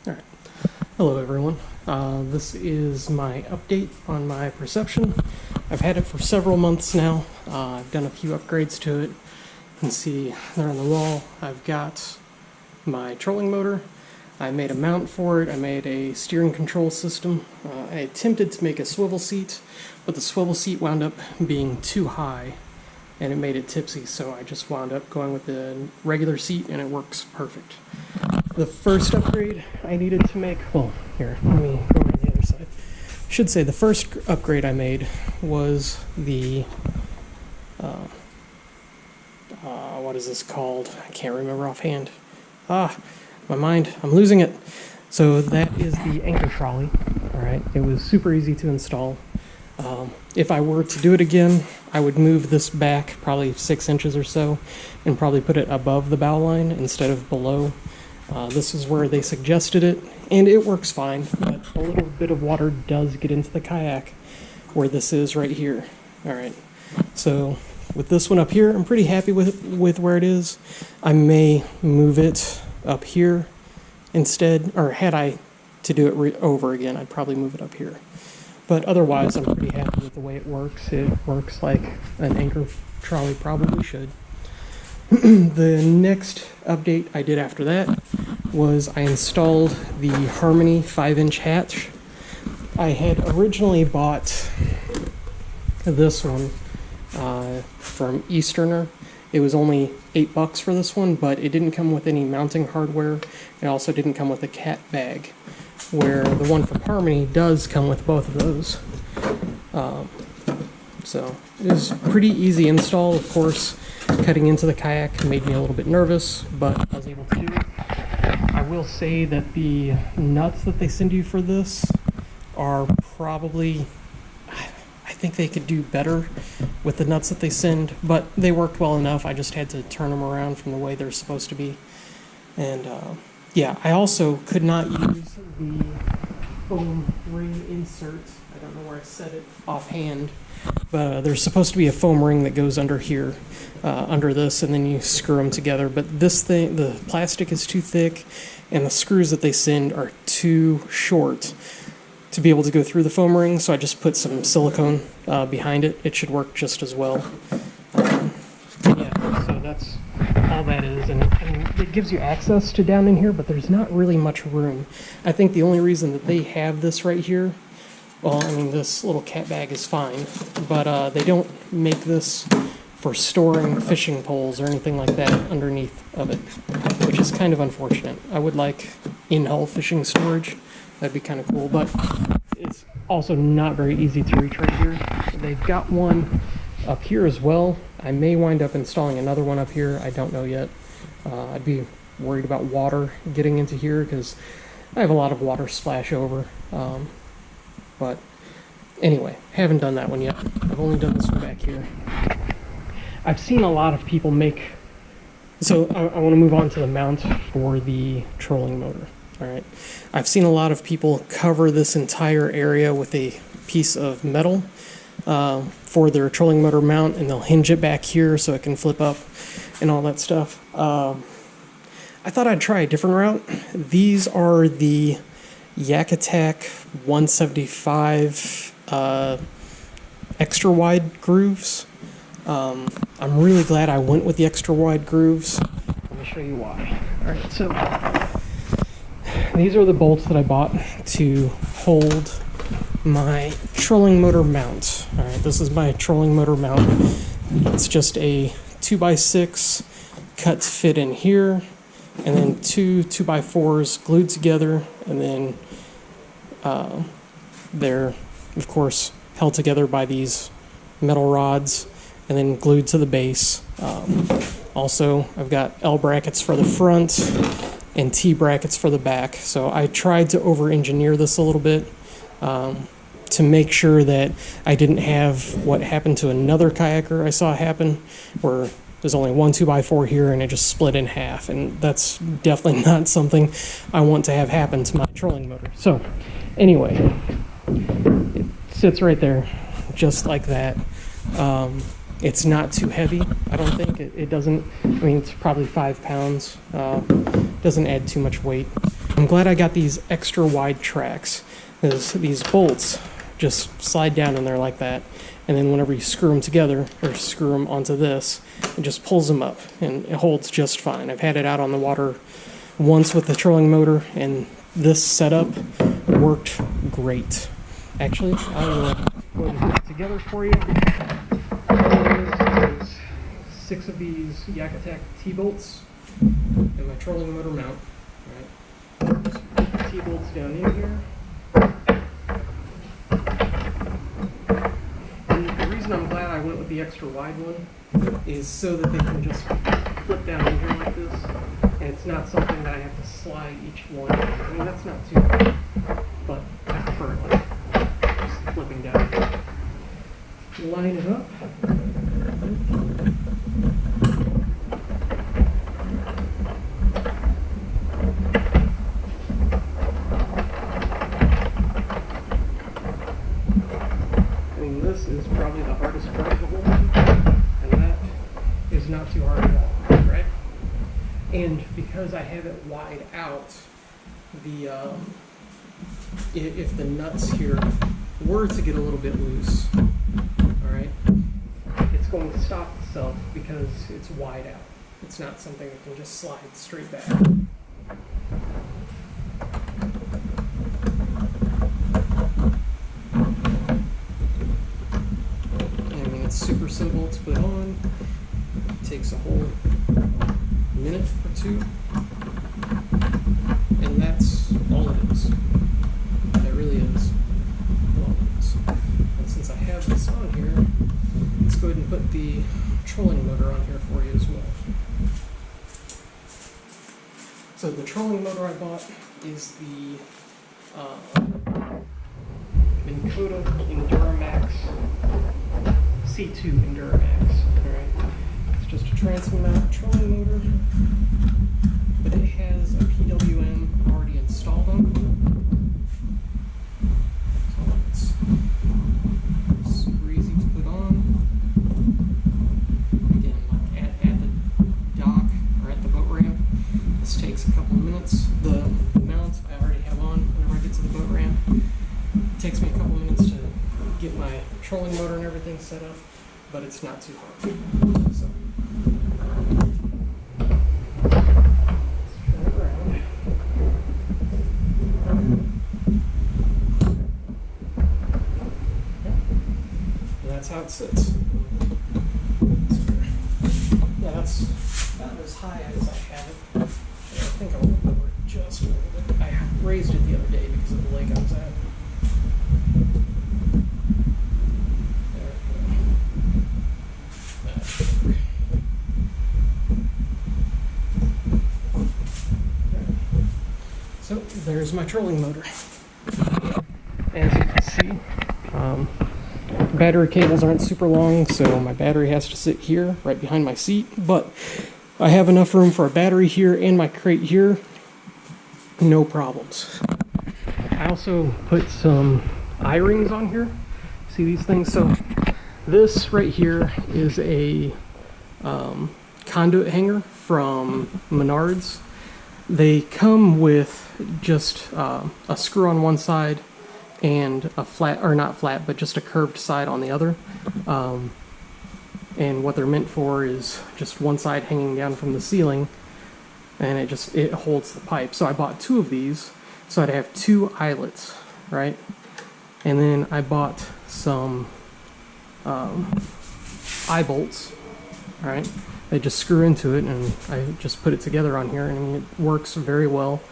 Alright, hello everyone. This is my update on my Perception. I've had it for several months now. I've done a few upgrades to it. You can see there on the wall I've got my trolling motor. I made a mount for it. I made a steering control system. I attempted to make a swivel seat, but the swivel seat wound up being too high and it made it tipsy, so I just wound up going with the regular seat and it works perfect. The first upgrade I needed to make, well, here, let me go on the other side. I should say the first upgrade I made was the, what is this called? I can't remember offhand. My mind, I'm losing it. So that is the anchor trolley, all right? It was super easy to install. If I were to do it again, I would move this back probably 6 inches or so and probably put it above the bow line instead of below. This is where they suggested it, and it works fine, but a little bit of water does get into the kayak where this is right here. All right, so with this one up here, I'm pretty happy with where it is. I may move it up here instead, or had I to do it over again, I'd probably move it up here. But otherwise, I'm pretty happy with the way it works. It works like an anchor trolley probably should. The next update I did after that was I installed the Harmony 5-inch hatch. I had originally bought this one from Easterner. It was only $8 for this one, but it didn't come with any mounting hardware. It also didn't come with a cat bag, where the one from Harmony does come with both of those. So it was pretty easy install. Of course, cutting into the kayak made me a little bit nervous, but I was able to do it. I will say that the nuts that they send you for this are probably, I think they could do better with the nuts that they send, but they worked well enough. I just had to turn them around from the way they're supposed to be. And yeah, I also could not use the foam ring insert. I don't know where I set it offhand, but there's supposed to be a foam ring that goes under here, under this, and then you screw them together. But this thing, the plastic is too thick, and the screws that they send are too short to be able to go through the foam ring, so I just put some silicone behind it. It should work just as well. Yeah, so that's all that is, and it gives you access to down in here, but there's not really much room. I think the only reason that they have this right here, well, I mean, this little cat bag is fine, but they don't make this for storing fishing poles or anything like that underneath of it, which is kind of unfortunate. I would like in-hull fishing storage. That'd be kind of cool, but it's also not very easy to reach right here. They've got one up here as well. I may wind up installing another one up here. I don't know yet. I'd be worried about water getting into here because I have a lot of water splash over. But anyway, haven't done that one yet. I've only done this one back here. I've seen a lot of people make... So I want to move on to the mount for the trolling motor. All right. I've seen a lot of people cover this entire area with a piece of metal for their trolling motor mount, and they'll hinge it back here so it can flip up and all that stuff. I thought I'd try a different route. These are the Yak Attack 175 extra wide grooves. I'm really glad I went with the extra wide grooves. Let me show you why. All right, so these are the bolts that I bought to hold my trolling motor mount. All right, this is my trolling motor mount. It's just a 2x6 cut to fit in here, and then two 2x4s glued together, and then they're, of course, held together by these metal rods, and then glued to the base. Also, I've got L brackets for the front and T brackets for the back. So I tried to over-engineer this a little bit to make sure that I didn't have what happened to another kayaker I saw happen, where there's only one 2x4 here and it just split in half, and that's definitely not something I want to have happen to my trolling motor. So anyway, it sits right there just like that. It's not too heavy, I don't think. It doesn't, I mean, it's probably 5 pounds. Doesn't add too much weight. I'm glad I got these extra wide tracks, because these bolts just slide down in there like that, and then whenever you screw them together, or screw them onto this, it just pulls them up, and it holds just fine. I've had it out on the water once with the trolling motor, and this setup worked great. Actually, I will go ahead and put it together for you. This is 6 of these Yak Attack T-bolts and my trolling motor mount. Right. Just put the T-bolts down in here. And the reason I'm glad I went with the extra wide one is so that they can just flip down in here like this, and it's not something that I have to slide each one. I mean, that's not too bad, but I prefer it like just flipping down. Line it up. I mean, this is probably the hardest part of the whole thing, and that is not too hard at all, right? And because I have it wide out, the if the nuts here were to get a little bit loose, all right, it's going to stop itself because it's wide out. It's not something that can just slide straight back. I mean, it's super simple to put on. It takes a whole minute or two, and that's all it is. That really is all it is. And since I have this on here, let's go ahead and put the trolling motor on here for you as well. So the trolling motor I bought is the minnkota Enduramax C2 Enduramax. Alright. It's just a transom mount trolling motor, but it has a PWM already installed on it. So it's super easy to put on. Again, like at the dock or at the boat ramp. This takes a couple of minutes. The mount I already have on whenever I get to the boat ramp. It takes me a couple of minutes to get my trolling motor and everything set up, but it's not too hard. So. That's how it sits. Yeah, that's about as high as I have it. I think I'll lower it just a little bit. I raised it the other day because of the lake I was at. There we go. So there's my trolling motor. As you can see, battery cables aren't super long, so my battery has to sit here, right behind my seat, but I have enough room for a battery here and my crate here, no problems. I also put some eye-rings on here. See these things? So this right here is a conduit hanger from Menards. They come with just a screw on one side and a flat, or not flat, but just a curved side on the other. And what they're meant for is just one side hanging down from the ceiling, and it holds the pipe. So I bought 2 of these, so I'd have 2 eyelets, right? And then I bought some eye bolts, right? They just screw into it, and I just put it together on here, and I mean, it works very well.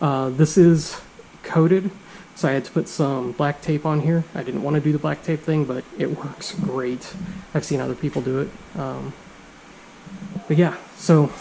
This is coated, so I had to put some black tape on here. I didn't want to do the black tape thing, but it works great. I've seen other people do it. But yeah, so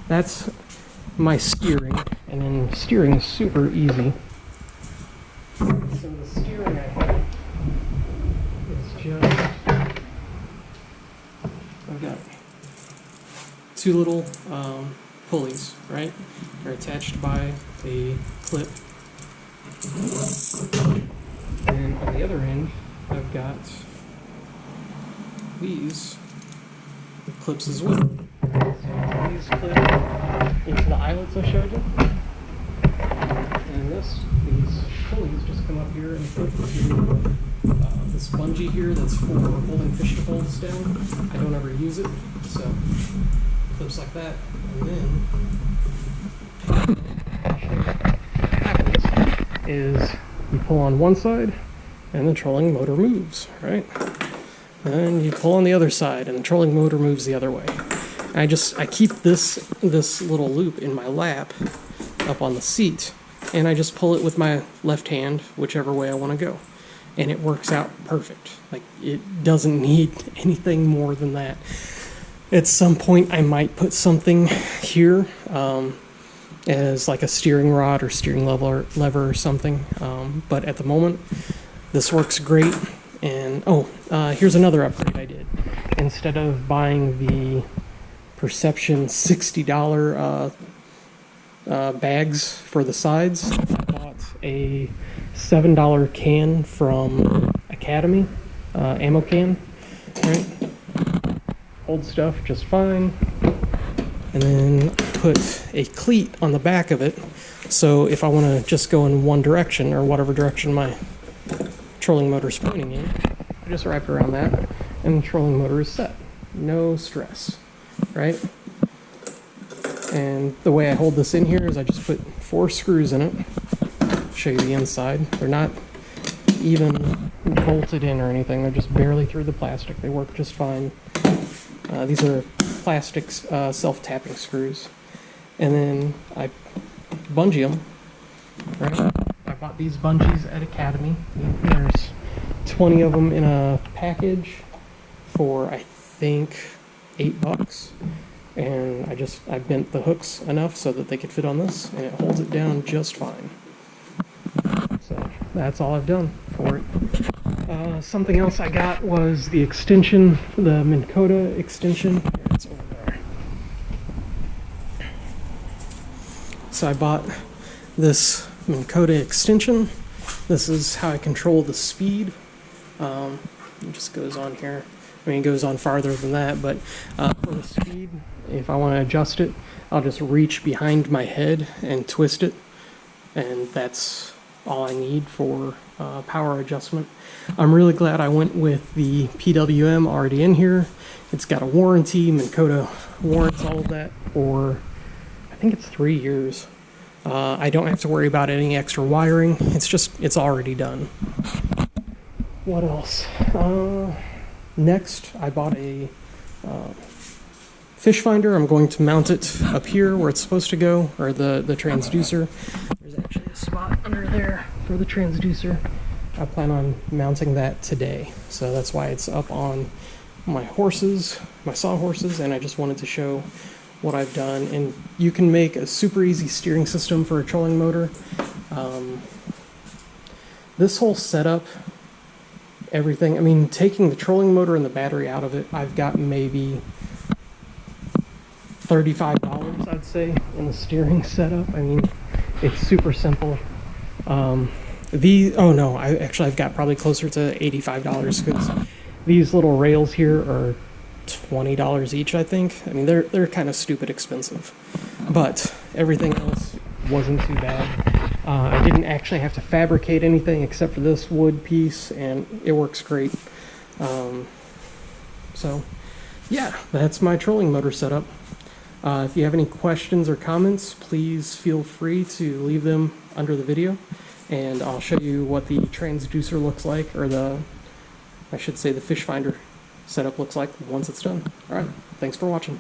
that's my steering, and then steering is super easy. So the steering I have is just, I've got 2 little pulleys, right? They're attached by a clip. And on the other end, I've got these clips as well. So these clip into the eyelets I showed you. come up here and put this bungee here that's for holding fish poles down. I don't ever use it, so clips like that, and then what happens is you pull on one side and the trolling motor moves, right? Then you pull on the other side and the trolling motor moves the other way. I keep this little loop in my lap up on the seat, and I just pull it with my left hand whichever way I want to go, and it works out perfect. Like, it doesn't need anything more than that. At some point I might put something here as like a steering rod or steering lever or something, but at the moment this works great. And here's another upgrade I did. Instead of buying the Perception $60 bags for the sides, I bought a $7 can from Academy, ammo can, right? Holds stuff just fine. And then put a cleat on the back of it, so if I want to just go in one direction, or whatever direction my trolling motor is pointing in, I just wrap it around that, and the trolling motor is set. No stress, right? And the way I hold this in here is I just put 4 screws in it. I'll show you the inside. They're not even bolted in or anything. They're just barely through the plastic. They work just fine. These are plastic self-tapping screws. And then I bungee them, right? I bought these bungees at Academy. There's 20 of them in a package for, I think, $8. And I bent the hooks enough so that they could fit on this, and it holds it down just fine. So that's all I've done for it. Something else I got was the extension, the minnkota extension. It's over there. So I bought this minnkota extension. This is how I control the speed. It just goes on here. I mean, it goes on farther than that, but for the speed, if I want to adjust it, I'll just reach behind my head and twist it, and that's all I need for power adjustment. I'm really glad I went with the PWM already in here. It's got a warranty. Minnkota warrants all of that for, I think it's 3 years. I don't have to worry about any extra wiring. It's already done. What else? Next, I bought a fish finder. I'm going to mount it up here where it's supposed to go, or the transducer. There's actually a spot under there for the transducer. I plan on mounting that today, so that's why it's up on my horses, my sawhorses, and I just wanted to show what I've done. And you can make a super easy steering system for a trolling motor. This whole setup, everything, I mean, taking the trolling motor and the battery out of it, I've got maybe $35, I'd say, in the steering setup. I mean, it's super simple. I've got probably closer to $85, because these little rails here are $20 each, I think. I mean, they're kind of stupid expensive, but everything else wasn't too bad. I didn't actually have to fabricate anything except for this wood piece, and it works great. So yeah, that's my trolling motor setup. If you have any questions or comments, please feel free to leave them under the video, and I'll show you what the transducer looks like, or the fish finder setup looks like once it's done. Alright, thanks for watching.